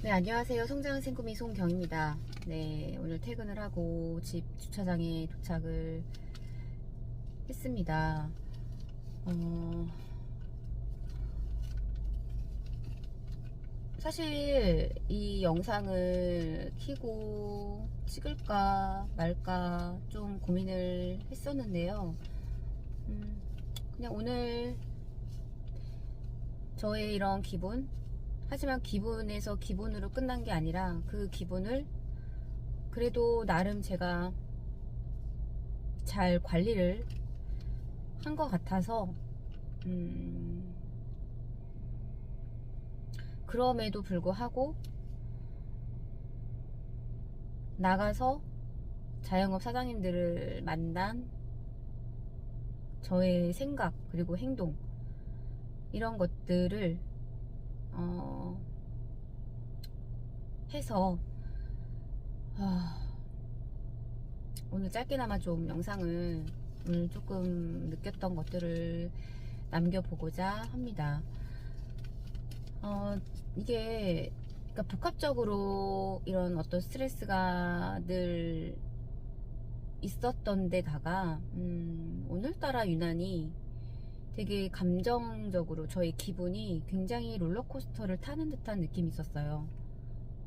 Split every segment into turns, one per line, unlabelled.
네, 안녕하세요. 성장한 생구미 송경입니다. 네, 오늘 퇴근을 하고 집 주차장에 도착을 했습니다. 어, 사실 이 영상을 켜고 찍을까 말까 좀 고민을 했었는데요. 그냥 오늘 저의 이런 기분, 하지만 기분에서 기분으로 끝난 게 아니라 그 기분을 그래도 나름 제가 잘 관리를 한 것 같아서 그럼에도 불구하고 나가서 자영업 사장님들을 만난 저의 생각 그리고 행동 이런 것들을 해서 오늘 짧게나마 좀 영상을 오늘 조금 느꼈던 것들을 남겨보고자 합니다. 이게 그러니까 복합적으로 이런 어떤 스트레스가 늘 있었던 데다가 오늘따라 유난히 되게 감정적으로 저의 기분이 굉장히 롤러코스터를 타는 듯한 느낌이 있었어요.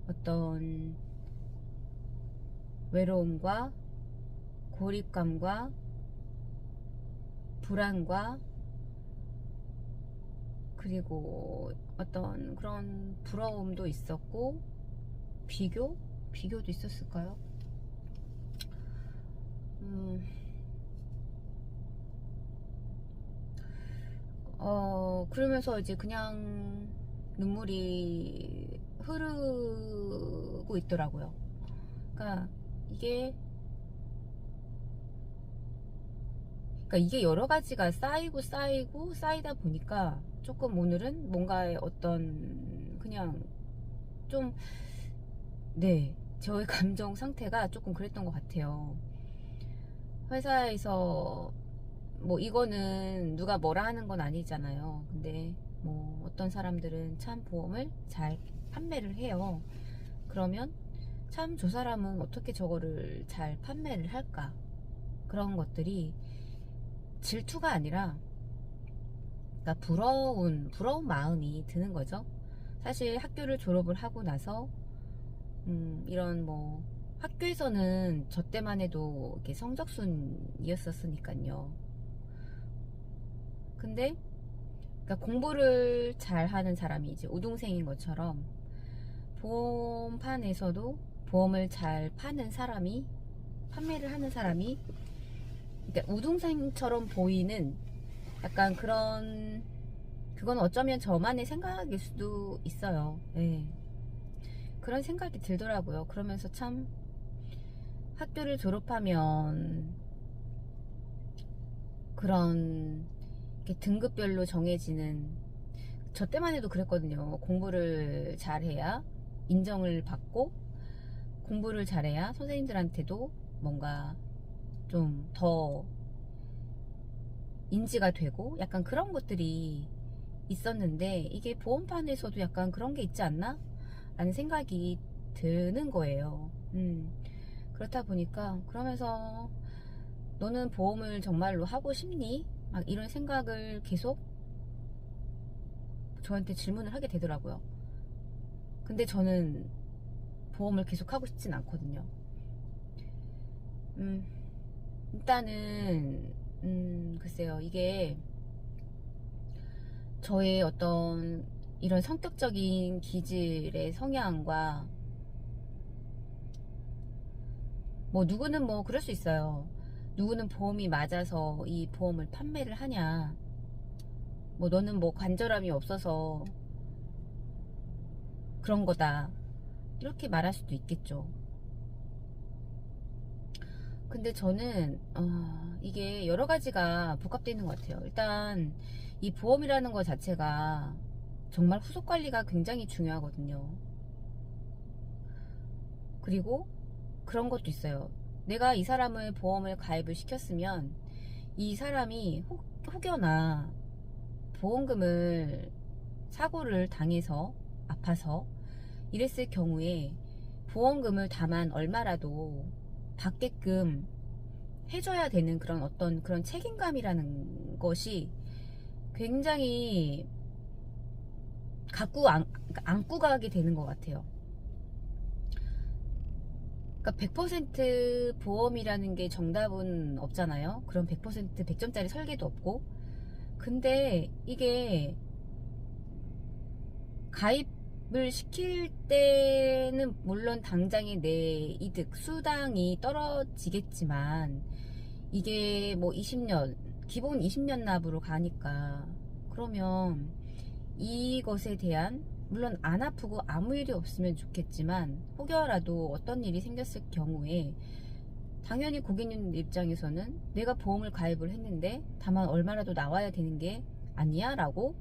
어떤 외로움과 고립감과 불안과 그리고 어떤 그런 부러움도 있었고 비교도 있었을까요? 그러면서 이제 그냥 눈물이 흐르고 있더라고요. 그러니까 이게 여러 가지가 쌓이고 쌓이다 보니까 조금 오늘은 뭔가의 어떤 그냥 좀, 네, 저의 감정 상태가 조금 그랬던 것 같아요. 회사에서 뭐 이거는 누가 뭐라 하는 건 아니잖아요. 근데 뭐 어떤 사람들은 참 보험을 잘 판매를 해요. 그러면 참 저 사람은 어떻게 저거를 잘 판매를 할까? 그런 것들이 질투가 아니라 그러니까 부러운 마음이 드는 거죠. 사실 학교를 졸업을 하고 나서 이런 뭐 학교에서는 저 때만 해도 이렇게 성적순이었었으니까요. 근데 그러니까 공부를 잘하는 사람이 이제 우등생인 것처럼 보험판에서도 보험을 잘 판매를 하는 사람이 그러니까 우등생처럼 보이는 약간 그건 어쩌면 저만의 생각일 수도 있어요. 네. 그런 생각이 들더라고요. 그러면서 참 학교를 졸업하면 그런 등급별로 정해지는 저 때만 해도 그랬거든요. 공부를 잘해야 인정을 받고 공부를 잘해야 선생님들한테도 뭔가 좀 더 인지가 되고 약간 그런 것들이 있었는데 이게 보험판에서도 약간 그런 게 있지 않나? 라는 생각이 드는 거예요. 그렇다 보니까 그러면서 너는 보험을 정말로 하고 싶니? 막 이런 생각을 계속 저한테 질문을 하게 되더라고요. 근데 저는 보험을 계속 하고 싶진 않거든요. 음, 일단은 글쎄요. 이게 저의 어떤 이런 성격적인 기질의 성향과 뭐 누구는 뭐 그럴 수 있어요. 누구는 보험이 맞아서 이 보험을 판매를 하냐. 뭐 너는 뭐 관절함이 없어서 그런 거다. 이렇게 말할 수도 있겠죠. 근데 저는 이게 여러 가지가 복합되어 있는 것 같아요. 일단 이 보험이라는 것 자체가 정말 후속 관리가 굉장히 중요하거든요. 그리고 그런 것도 있어요. 내가 이 사람을 보험을 가입을 시켰으면 이 사람이 혹여나 보험금을 사고를 당해서 아파서 이랬을 경우에 보험금을 다만 얼마라도 받게끔 해줘야 되는 그런 어떤 그런 책임감이라는 것이 굉장히 안고 가게 되는 것 같아요. 그러니까 100% 보험이라는 게 정답은 없잖아요. 그런 100% 100점짜리 설계도 없고. 근데 이게 가입을 시킬 때는 물론 당장의 내 이득, 수당이 떨어지겠지만 이게 뭐 20년, 기본 20년 납으로 가니까 그러면 이것에 대한 물론 안 아프고 아무 일이 없으면 좋겠지만 혹여라도 어떤 일이 생겼을 경우에 당연히 고객님 입장에서는 내가 보험을 가입을 했는데 다만 얼마라도 나와야 되는 게 아니야? 라고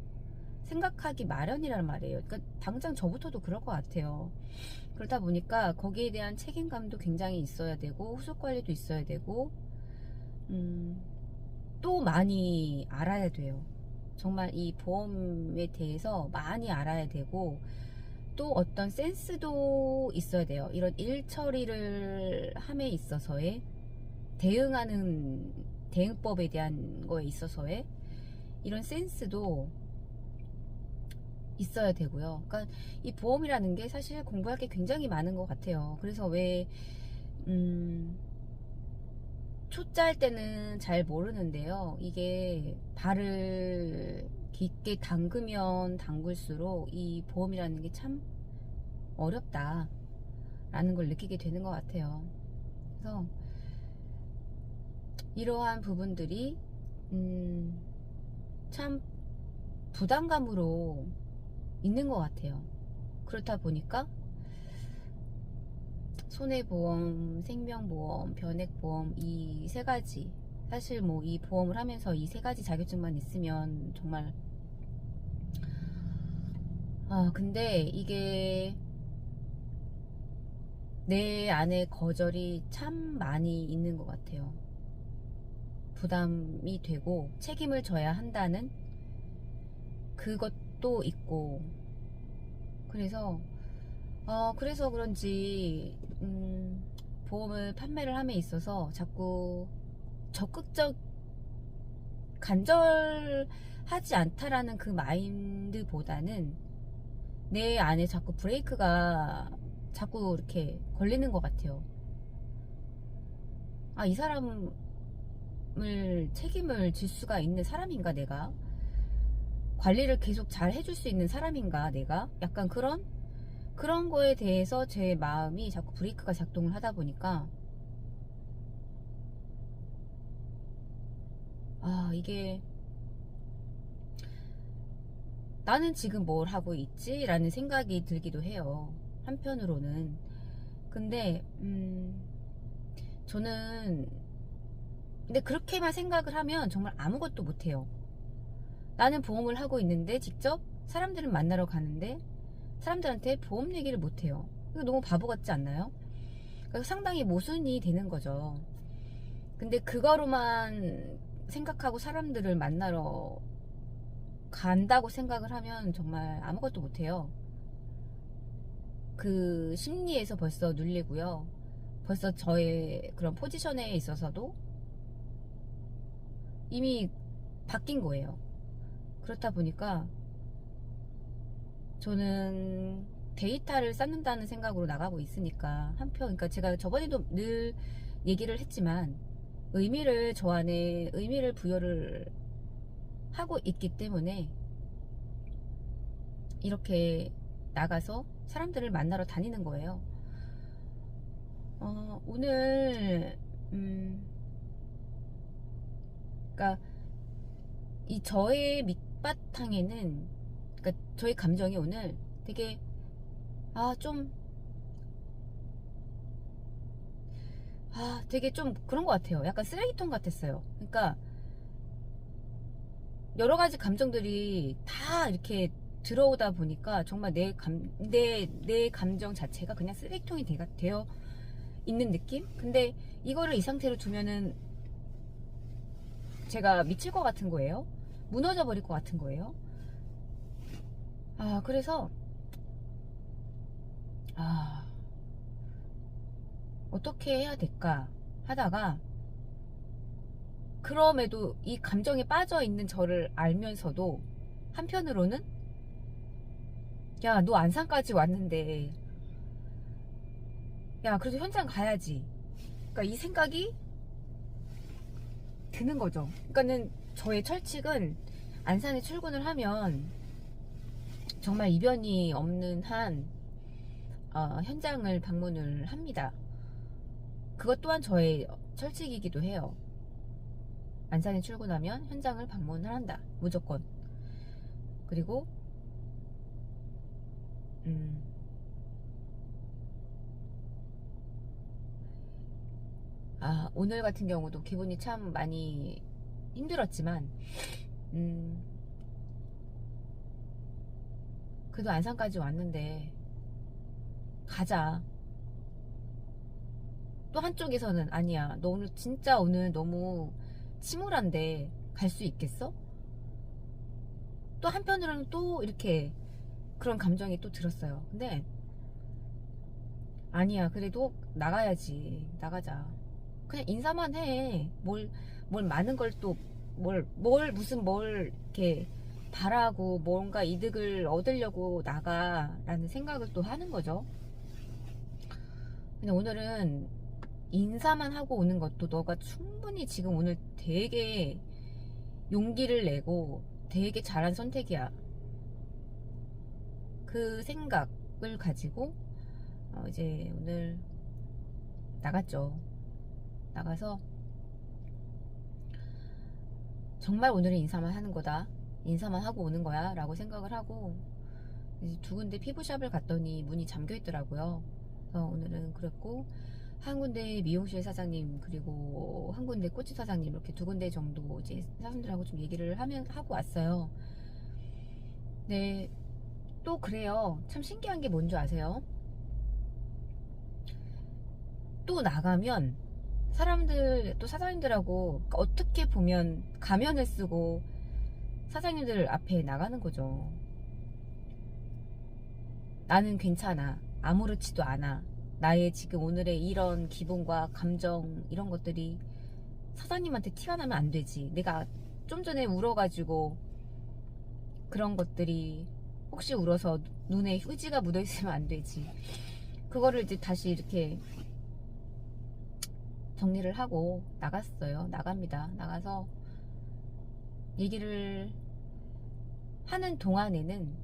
생각하기 마련이란 말이에요. 그러니까 당장 저부터도 그럴 것 같아요. 그러다 보니까 거기에 대한 책임감도 굉장히 있어야 되고 후속 관리도 있어야 되고 또 많이 알아야 돼요. 정말 이 보험에 대해서 많이 알아야 되고 또 어떤 센스도 있어야 돼요. 이런 일 처리를 함에 있어서의 대응하는 대응법에 대한 거에 있어서의 이런 센스도 있어야 되고요. 그러니까 이 보험이라는 게 사실 공부할 게 굉장히 많은 것 같아요. 그래서 왜 초짜 할 때는 잘 모르는데요. 이게 발을 깊게 담그면 담글수록 이 보험이라는 게 참 어렵다 라는 걸 느끼게 되는 것 같아요. 그래서 이러한 부분들이 참 부담감으로 있는 것 같아요. 그렇다 보니까 손해보험, 생명보험, 변액보험 이 세 가지 사실 뭐 이 보험을 하면서 이 세 가지 자격증만 있으면 정말 근데 이게 내 안에 거절이 참 많이 있는 것 같아요. 부담이 되고 책임을 져야 한다는 그것도 있고 그래서 그런지 보험을 판매를 함에 있어서 자꾸 적극적 간절하지 않다라는 그 마인드보다는 내 안에 자꾸 브레이크가 자꾸 이렇게 걸리는 것 같아요. 이 사람을 책임을 질 수가 있는 사람인가 내가? 관리를 계속 잘 해줄 수 있는 사람인가 내가? 약간 그런 거에 대해서 제 마음이 자꾸 브레이크가 작동을 하다 보니까 이게 나는 지금 뭘 하고 있지? 라는 생각이 들기도 해요. 한편으로는. 근데 저는 근데 그렇게만 생각을 하면 정말 아무것도 못해요. 나는 보험을 하고 있는데 직접 사람들을 만나러 가는데 사람들한테 보험 얘기를 못해요. 이거 너무 바보 같지 않나요? 그래서 상당히 모순이 되는 거죠. 근데 그거로만 생각하고 사람들을 만나러 간다고 생각을 하면 정말 아무것도 못해요. 그 심리에서 벌써 눌리고요. 벌써 저의 그런 포지션에 있어서도 이미 바뀐 거예요. 그렇다 보니까 저는 데이터를 쌓는다는 생각으로 나가고 있으니까 그러니까 제가 저번에도 늘 얘기를 했지만 저 안에 의미를 부여를 하고 있기 때문에 이렇게 나가서 사람들을 만나러 다니는 거예요. 오늘 그러니까 이 저의 밑바탕에는 그러니까 저의 감정이 오늘 되게 되게 좀 그런 것 같아요. 약간 쓰레기통 같았어요. 그러니까 여러 가지 감정들이 다 이렇게 들어오다 보니까 정말 내 감정 자체가 그냥 쓰레기통이 되어 있는 느낌? 근데 이거를 이 상태로 두면은 제가 미칠 것 같은 거예요. 무너져 버릴 것 같은 거예요. 그래서 아, 어떻게 해야 될까 하다가, 그럼에도 이 감정에 빠져 있는 저를 알면서도 한편으로는, 야, 너 안산까지 왔는데, 야, 그래도 현장 가야지. 그러니까 이 생각이 드는 거죠. 그러니까는 저의 철칙은, 안산에 출근을 하면 정말 이변이 없는 한 현장을 방문을 합니다. 그것 또한 저의 철칙이기도 해요. 안산에 출근하면 현장을 방문을 한다. 무조건. 그리고 음, 오늘 같은 경우도 기분이 참 많이 힘들었지만, 음, 그래도 안산까지 왔는데 가자. 또 한쪽에서는, 아니야, 너 오늘 진짜 오늘 너무 침울한데 갈 수 있겠어? 또 한편으로는 또 이렇게 그런 감정이 또 들었어요. 근데 아니야, 그래도 나가야지. 나가자. 그냥 인사만 해. 뭘 많은 걸 또, 무슨 뭘 이렇게 바라고 뭔가 이득을 얻으려고 나가라는 생각을 또 하는 거죠. 근데 오늘은 인사만 하고 오는 것도, 너가 충분히 지금 오늘 되게 용기를 내고 되게 잘한 선택이야. 그 생각을 가지고 이제 오늘 나갔죠. 나가서 정말 오늘은 인사만 하는 거다. 인사만 하고 오는 거야 라고 생각을 하고, 이제 두 군데 피부샵을 갔더니 문이 잠겨 있더라고요. 그래서 오늘은 그랬고, 한 군데 미용실 사장님, 그리고 한 군데 꽃집 사장님, 이렇게 두 군데 정도 이제 사람들하고 좀 얘기를 하고 왔어요. 네. 또 그래요. 참 신기한 게 뭔지 아세요? 또 나가면 사람들, 또 사장님들하고 어떻게 보면 가면을 쓰고 사장님들 앞에 나가는 거죠. 나는 괜찮아. 아무렇지도 않아. 나의 지금 오늘의 이런 기분과 감정, 이런 것들이 사장님한테 티가 나면 안 되지. 내가 좀 전에 울어가지고 그런 것들이 혹시 울어서 눈에 휴지가 묻어 있으면 안 되지. 그거를 이제 다시 이렇게 정리를 하고 나갔어요. 나갑니다. 나가서 얘기를 하는 동안에는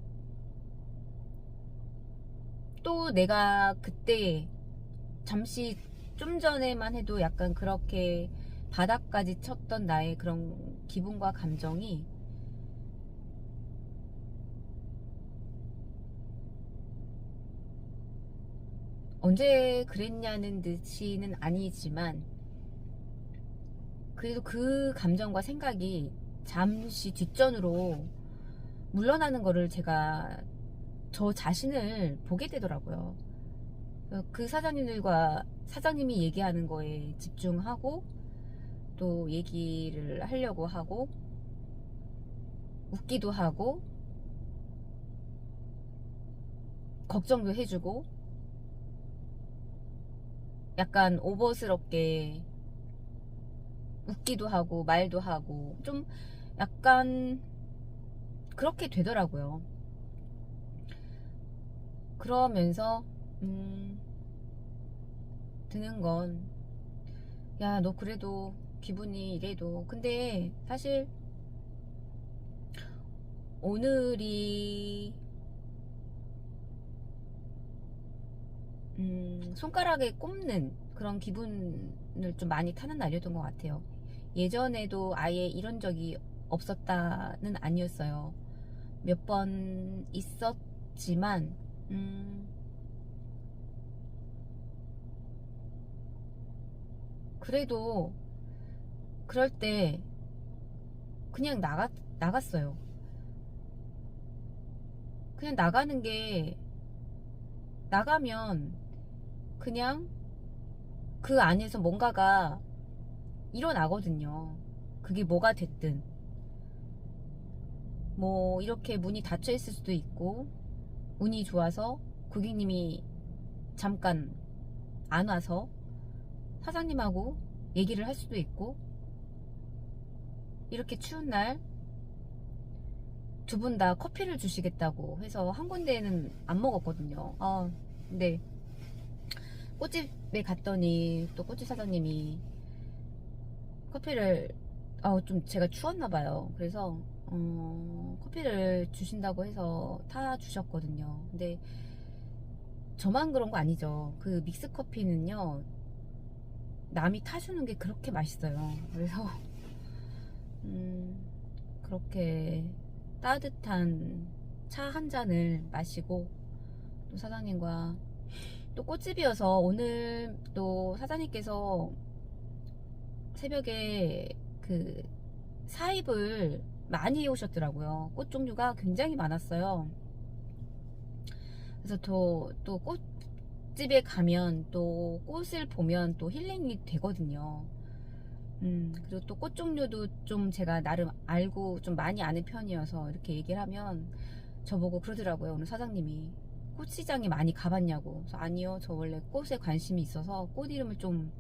또 내가 그때 잠시 좀 전에만 해도 약간 그렇게 바닥까지 쳤던 나의 그런 기분과 감정이 언제 그랬냐는 듯이는 아니지만, 그래도 그 감정과 생각이 잠시 뒷전으로 물러나는 거를 제가 저 자신을 보게 되더라고요. 그 사장님이 얘기하는 거에 집중하고 또 얘기를 하려고 하고 웃기도 하고 걱정도 해주고 약간 오버스럽게 웃기도 하고 말도 하고 좀 약간 그렇게 되더라고요. 그러면서 드는 건, 야, 너 그래도 기분이 이래도, 근데 사실 오늘이 손가락에 꼽는 그런 기분을 좀 많이 타는 날이었던 것 같아요. 예전에도 아예 이런 적이 없었다는 아니었어요. 몇 번 있었지만 그래도 그럴 때 그냥 나갔어요. 그냥 나가는 게, 나가면 그냥 그 안에서 뭔가가 일어나거든요. 그게 뭐가 됐든. 뭐, 이렇게 문이 닫혀 있을 수도 있고, 운이 좋아서 고객님이 잠깐 안 와서 사장님하고 얘기를 할 수도 있고, 이렇게 추운 날 두 분 다 커피를 주시겠다고 해서 한 군데에는 안 먹었거든요. 근데 꽃집에 갔더니 또 꽃집 사장님이 커피를, 좀 제가 추웠나 봐요. 그래서 커피를 주신다고 해서 타 주셨거든요. 근데 저만 그런 거 아니죠. 그 믹스 커피는요, 남이 타주는 게 그렇게 맛있어요. 그래서 그렇게 따뜻한 차 한 잔을 마시고, 또 사장님과, 또 꽃집이어서 오늘 또 사장님께서 새벽에 그 사입을 많이 오셨더라고요. 꽃 종류가 굉장히 많았어요. 그래서 또 꽃집에 가면 또 꽃을 보면 또 힐링이 되거든요. 그리고 또 꽃 종류도 좀 제가 나름 알고 좀 많이 아는 편이어서 이렇게 얘기를 하면 저보고 그러더라고요. 오늘 사장님이 꽃시장에 많이 가봤냐고. 그래서 아니요, 저 원래 꽃에 관심이 있어서 꽃 이름을 좀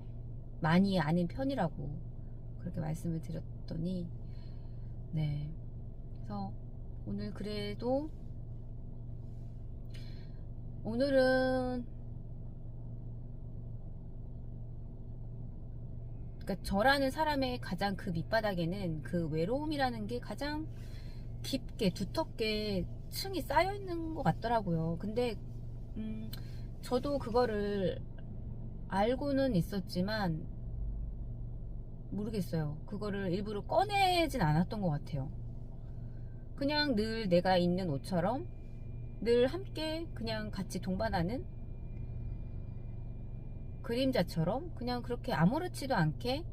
많이 아는 편이라고 그렇게 말씀을 드렸더니, 네, 그래서 오늘 그래도 오늘은, 그러니까 저라는 사람의 가장 그 밑바닥에는 그 외로움이라는 게 가장 깊게 두텁게 층이 쌓여 있는 것 같더라고요. 근데 저도 그거를 알고는 있었지만 모르겠어요. 그거를 일부러 꺼내진 않았던 것 같아요. 그냥 늘 내가 있는 옷처럼 늘 함께 그냥 같이 동반하는 그림자처럼 그냥 그렇게 아무렇지도 않게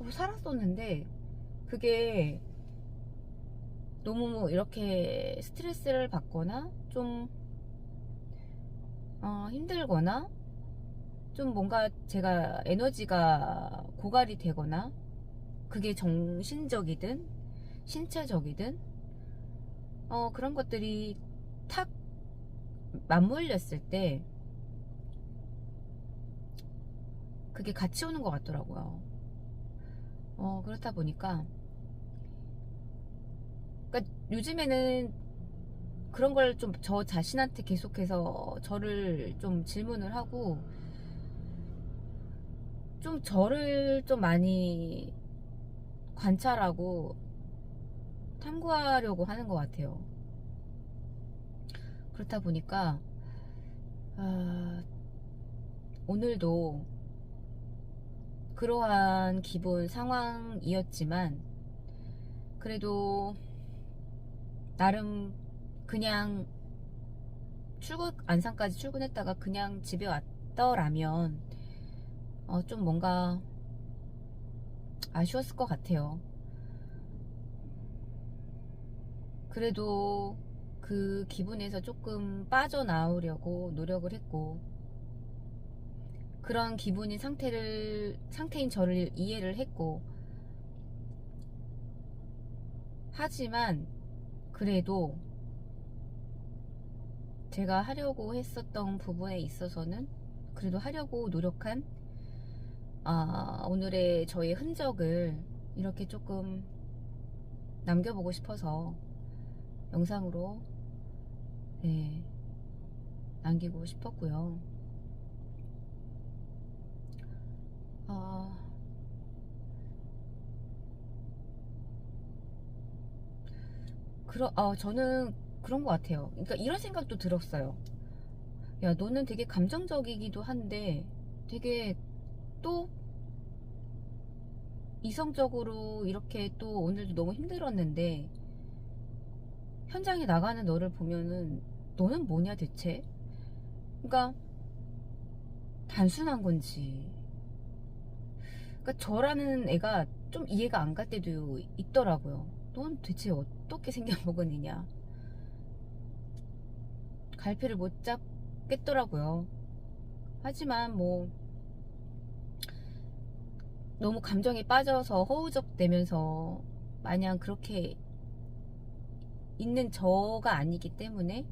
살았었는데, 그게 너무 이렇게 스트레스를 받거나 좀 힘들거나 좀 뭔가 제가 에너지가 고갈이 되거나, 그게 정신적이든 신체적이든 그런 것들이 탁 맞물렸을 때 그게 같이 오는 것 같더라고요. 그렇다 보니까, 그러니까 요즘에는 그런 걸 좀 저 자신한테 계속해서 저를 좀 질문을 하고 좀 저를 좀 많이 관찰하고 탐구하려고 하는 것 같아요. 그렇다 보니까 오늘도 그러한 기분 상황이었지만, 그래도 나름 그냥 안산까지 출근했다가 그냥 집에 왔더라면 좀 뭔가 아쉬웠을 것 같아요. 그래도 그 기분에서 조금 빠져나오려고 노력을 했고, 그런 기분인 상태인 저를 이해를 했고, 하지만 그래도 제가 하려고 했었던 부분에 있어서는 그래도 하려고 노력한 오늘의 저의 흔적을 이렇게 조금 남겨보고 싶어서 영상으로, 네, 남기고 싶었고요. 저는 그런 것 같아요. 그러니까 이런 생각도 들었어요. 야, 너는 되게 감정적이기도 한데 되게 또 이성적으로 이렇게, 또 오늘도 너무 힘들었는데 현장에 나가는 너를 보면은 너는 뭐냐 대체? 그러니까 단순한 건지, 그러니까 저라는 애가 좀 이해가 안 갈 때도 있더라고요. 넌 대체 어떻게 생겨먹었느냐, 갈피를 못 잡겠더라고요. 하지만 뭐 너무 감정에 빠져서 허우적대면서 마냥 그렇게 있는 저가 아니기 때문에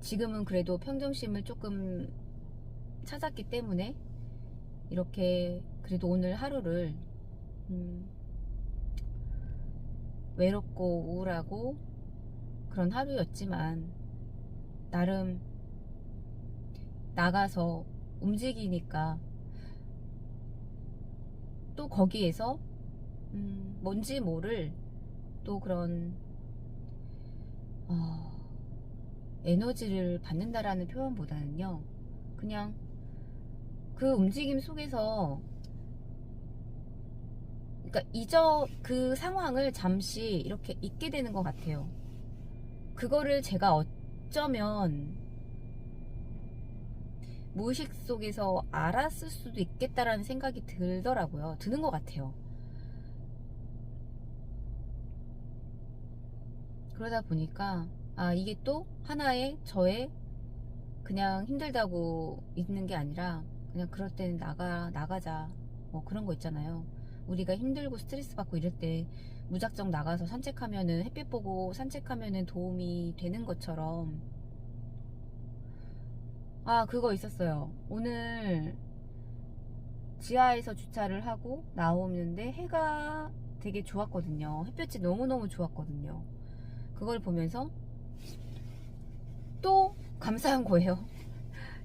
지금은 그래도 평정심을 조금 찾았기 때문에 이렇게 그래도 오늘 하루를 외롭고 우울하고 그런 하루였지만 나름 나가서 움직이니까 또 거기에서 뭔지 모를 또 그런 에너지를 받는다라는 표현보다는요, 그냥 그 움직임 속에서, 그러니까 그 상황을 잠시 이렇게 잊게 되는 것 같아요. 그거를 제가 어쩌면 무의식 속에서 알았을 수도 있겠다라는 생각이 들더라고요. 드는 것 같아요. 그러다 보니까 이게 또 하나의 저의 그냥 힘들다고 있는 게 아니라 그냥 그럴 때는 나가자 뭐 그런 거 있잖아요. 우리가 힘들고 스트레스 받고 이럴 때 무작정 나가서 산책하면은 햇빛 보고 산책하면은 도움이 되는 것처럼 그거 있었어요. 오늘 지하에서 주차를 하고 나오는데 해가 되게 좋았거든요. 햇볕이 너무너무 좋았거든요. 그걸 보면서 또 감사한 거예요.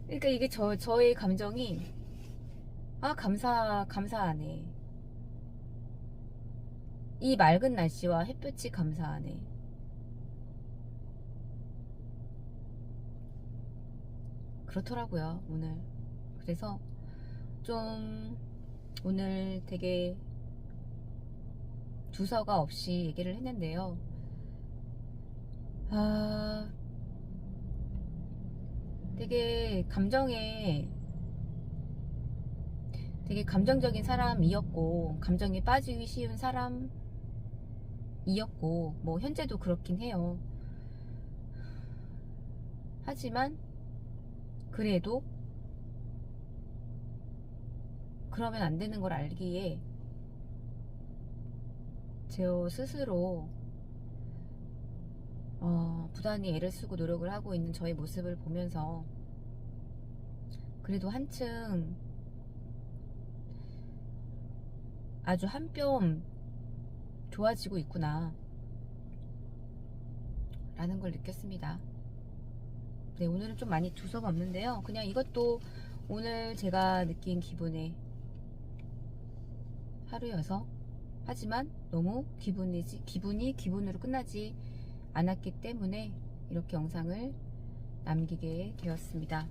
그러니까 이게 저의 감정이 감사하네. 이 맑은 날씨와 햇볕이 감사하네. 그렇더라고요, 오늘. 그래서 좀 오늘 되게 두서가 없이 얘기를 했는데요. 되게 되게 감정적인 사람이었고, 감정에 빠지기 쉬운 사람이었고, 뭐, 현재도 그렇긴 해요. 하지만, 그래도, 그러면 안 되는 걸 알기에, 저 스스로, 부단히 애를 쓰고 노력을 하고 있는 저의 모습을 보면서, 그래도 한층, 아주 한 뼘 좋아지고 있구나 라는 걸 느꼈습니다. 네, 오늘은 좀 많이 두서가 없는데요, 그냥 이것도 오늘 제가 느낀 기분의 하루여서, 하지만 너무 기분이 기분으로 끝나지 않았기 때문에 이렇게 영상을 남기게 되었습니다.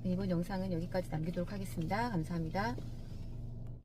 네, 이번 영상은 여기까지 남기도록 하겠습니다. 감사합니다.